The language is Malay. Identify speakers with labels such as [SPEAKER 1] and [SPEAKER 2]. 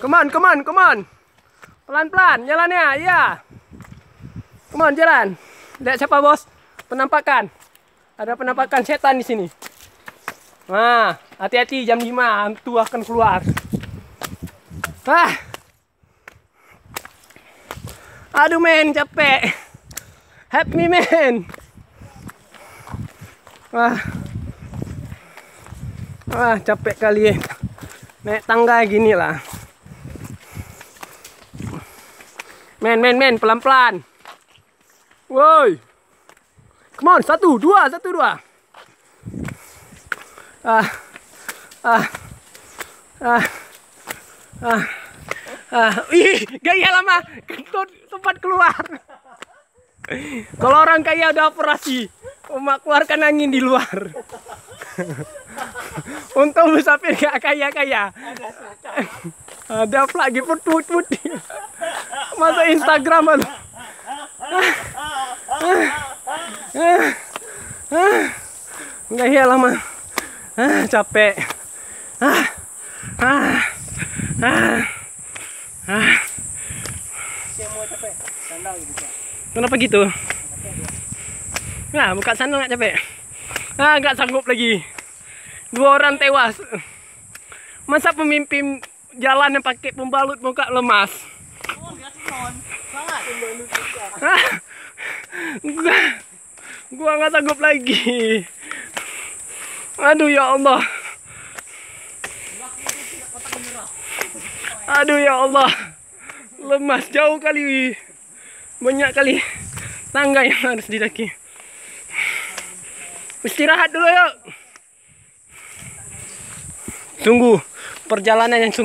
[SPEAKER 1] Come on, come on, come on. Pelan-pelan jalannya, iya. Come on, jalan. Lihat siapa, bos? Penampakan. Ada penampakan setan di sini. Nah, hati-hati jam 5 hantu akan keluar. Aduh men, capek. Help me men. Capek kali ya. Naik tangga gini lah. Men, pelan-pelan. Woi. Come on, 1, 2, 1, 2. Ih, gaya lama. Kentut sempat keluar. Kalau orang kaya udah operasi, Mak keluarkan angin di luar. Untuk musafir gak kaya-kaya. Ada lagi putih. Masa Instagram aduh. Gaya lama. Capek. Kenapa gitu? Nah, buka sandal nggak capek? Nggak sanggup lagi. 2 orang tewas. Masa pemimpin jalan yang pakai pembalut muka lemas? Gua nggak sanggup lagi. Aduh ya Allah. Aduh ya Allah. Lemas jauh kali. Banyak kali tangga yang harus didaki. Istirahat dulu yuk. Sungguh perjalanan yang sungguh